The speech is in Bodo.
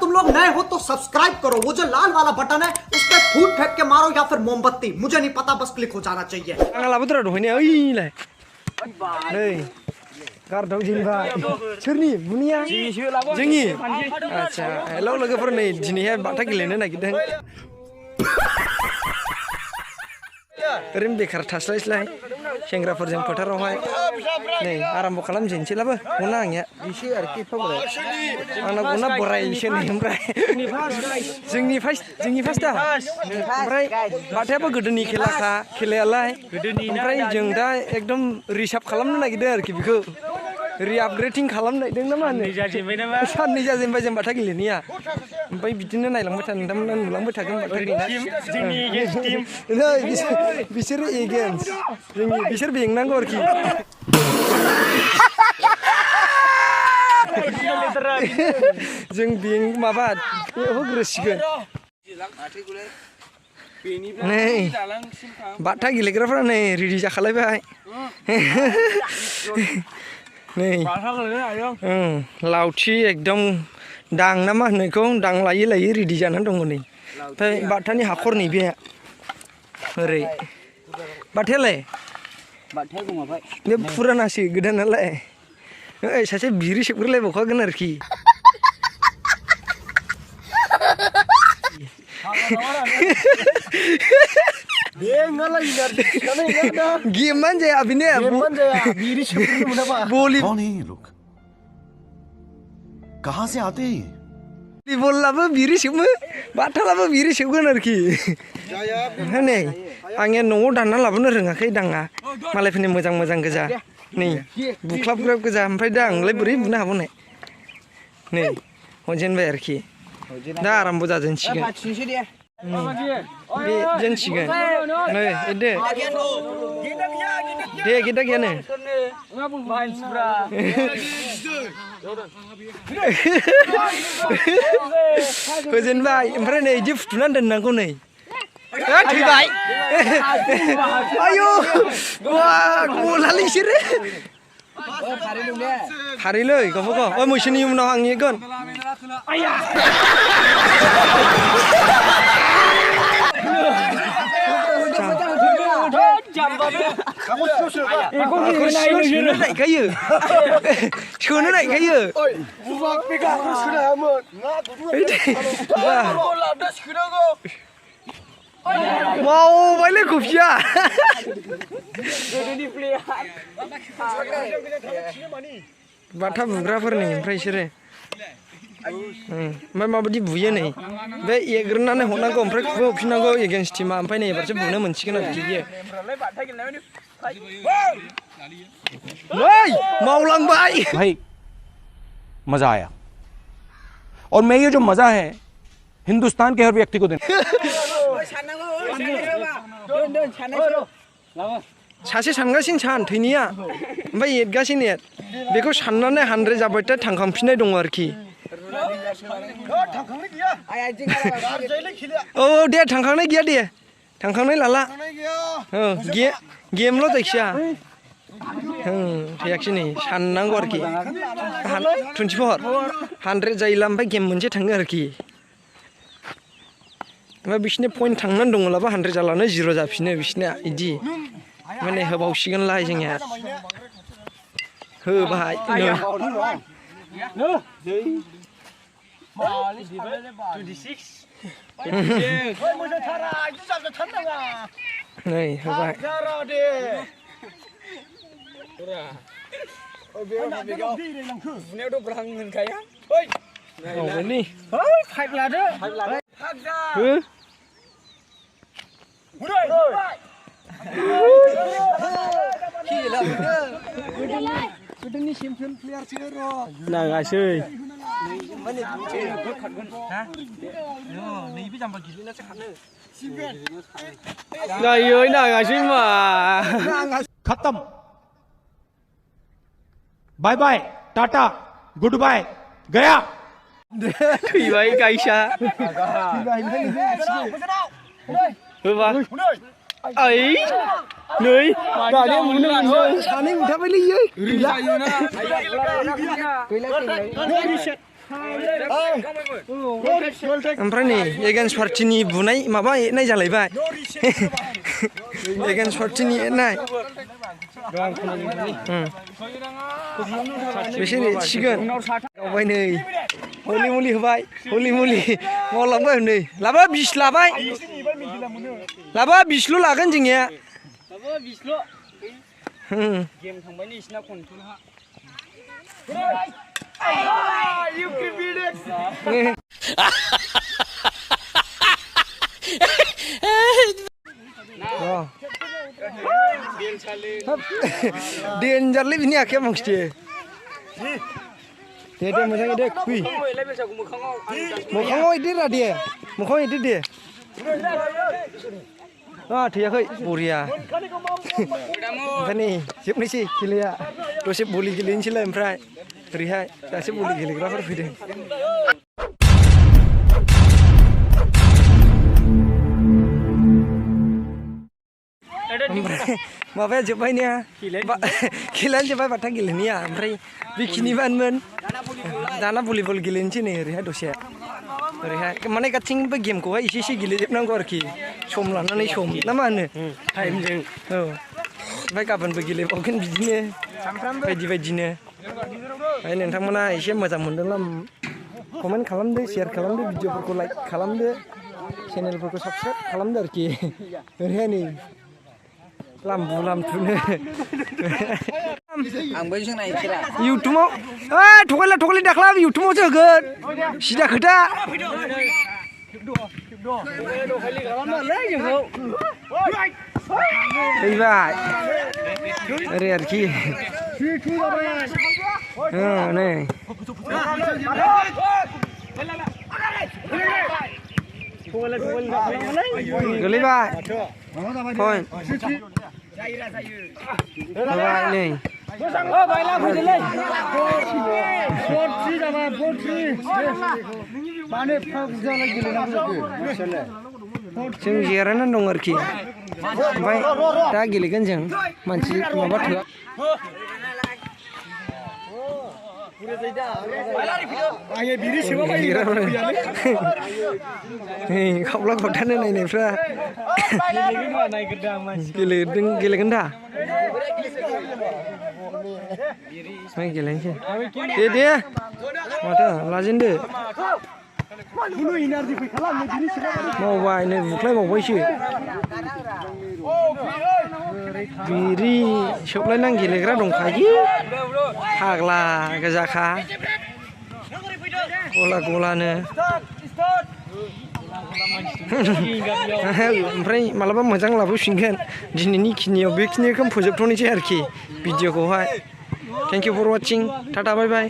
तुम लोग नए हो तो सब्सक्राइब करो, वो जो लाल वाला बटन है उस पर फूट फेंक के मारो या फिर मोमबत्ती, मुझे नहीं पता, बस क्लिक हो जाना चाहिए। गारदाव जेनेबा सोरनि बुनिया जोंनि आदसा हेलौ लोगोफोर नै दिनैहाय बाथा गेलेनो नागिरदों ओरैनो बेखार थास्लायस्लाय सेंग्राफोरजों फोथारावहाय नै आराम्भ खालामजेनसैलाबो गना आंनिया एसे आरोखि फावबाय आंना गना बोरायसो नै ओमफ्राय जोंनि फार्स्टआ ओमफ्राय बाथायाबो गोदोनि खेलाखा खेलायालाय ओमफ्राय जों दा एकदम रिसार्भ खालामनो नागिरदों आरोखि बेखौ रिआपग्रेडिं खालामनो नागिरदों ना मा होनो साननै जाजेनबाय जों बाथा गेलेनाया ओमफ्राय बिदिनो नायलांबाय था नोंथांमोना नुलांबाय थागोन बाथा गेलेनाय बिसोरो एगेन्स्ट बिसोर बेंनांगौ आरोखि जों बें माबा होग्रोसिगोन नै बाथा गेलेग्राफ्रा नै रेडि जाखालायबाय नै लावथि एकदम दां ना मा होनो बेखौ दां लायै लायै रेडि जानानै दङ नै ओमफ्राय बाथानि हाखर नै बे ओरै बाथायालाय बे फुरानासो गोदानालाय ओइ सासे बिरि सोबग्रोलायबावखागोन आरोखि गेमानो जाया बेनो कहाँ से आते हैं बलाबो बिरि सोबो बाथालाबो बिरि सोबगोन आरोखि नै आङो न'आव दानना लाबोनो रोङाखै दाङा मालायफोरनि मोजां मोजां गोजा नै बुख्लाबग्राब गोजा ओमफ्राय दा आंलाय बोरै बुनो हाबावनाय नै हजेनबाय आरोखि दा आरामबो जाजेनसिगोन बे जेनसिगोन नै दे गेदा गैयानो होजेनबाय ओमफ्राय नै बिदि फुथुनानै दोननांगौ नै थैबाय आयौ गलालै बिसोरो खारैलै गावबागाव मैसोनि उनाव आं एगोन सोनो नायखायो मावबायलै कफिया बाथा बुग्राफोरनि ओमफ्राय बिसोरो ओमफ्राय माबायदि बुयो नै बे एग्रोनानै हरनांगौ ओमफ्राय खुबै हरफिननांगौ एगेन्स्ट टिमा ओमफ्राय नै एबारसो बुनो मोनसिगोन आरोखि बियो नै मावलांबाय भाई मजा आया और मैं ये जो मजा है हिंदुस्तान के हर व्यक्ति को देना सासे सानगासिनो सान थैनिया ओमफ्राय एरगासिनो एद बेखौ साननानै 100 जाबायथा थांखांफिननाय दङ आरोखि औ दे थांखांनाय गैया दे थांखांनाय लाला गेमल' जायखिया फैयाखिसै नै साननांगौ आरोखि 24 100 जायोला ओमफ्राय गेम मोनसे थाङो आरोखि ओमफ्राय बिसोरनि पइन्ट थांनानै दङलाबा 100 जालानो 0 जाफिनो बिसोरनिया बिदि माने होबावसिगोनलाय जोंनिया होबाय नै होबाय गोदोनि चेम्पियन प्लेयारसो नाङासै नैबे जाम्बा गेलेनासो खारनो नायै नाङासै मा खत्म बाय बाय टाटा गुड बाय गया थैबाय गायसा होबा ओइ नै दानि बुनो मोनदों सानै बुथारबायलै गैला ओमफ्राय नै एगेन्स्ट पार्टिनि बुनाय माबा एरनाय जालायबाय एगेन्स्ट पार्टिनि एरनाय बिसोर एरसिगोन गावबाय नै हलि मुलि होबाय हलि मुलि मावलांबाय नै लाबा 20 लाबाय लाबा 20ल' लागोन जोंनिया गेम थांबाय नै इसिना कन्ट्रल हा You can beat it. Danger le bini akhya mangste. Dede mojang ide kui. Mokhangau ide ra dia. Mokhang ide dia. Ah thiakhai buria. Bani sipnisi kilaya. Dose boli gelinsilai omprai. ओरैहाय दासो बलि गेलेग्राफोर फैदों ओमफ्राय माबाया जोब्बायनिया खेलायानो जोब्बाय बाथा गेलेनाया ओमफ्राय बेखिनिबानोमोन दाना भलिबल गेलेनोसै नै ओरैहाय दसे ओरैहाय माने गासैबो गेमखौहाय एसे एसे गेलेजोबनांगौ आरोखि सम लानानै सम ना मा होनो टाइमजों औ ओमफ्राय गाबोनबो गेलेबावगोन बिदिनो बायदि बायदिनो ओमफ्राय नोंथांमोना एसे मोजां मोनदोंब्ला कमेन्ट खालामदो शेयार खालामदो भिडिअफोरखौ लाइक खालामदो चेनेलफोरखौ साबस्क्राइब खालामदो आरोखि ओरैहाय नै लाम्बु लामथुनो आंबो जोंना इखिरा इउटुबाव थगायला दाख्ला इउटुबावसो होगोन सिदा खोथा फैबाय ओरै आरोखि नै गोलैबाय पइन्ट होबाय नै जों जिरायनानै दं आरोखि ओमफ्राय दा गेलेगोन जों मानसि माबा थोआ खावला खावथानो नायनायफ्रा गेलेगोन दा गेलेनोसै दे माथो लाजेनदो मावबाय नै बुख्लायबावबायसो बिरि सोबलायनां गेलेग्रा दंखायो फाग्ला गोजाखा गलानो ओमफ्राय मालाबा मोजां लाबोफिनगोन दिनैनि खिनियाव बेखिनिखौ फोजोबथ'नोसै आरोखि भिडिअखौहाय thank you for watching tata bye bye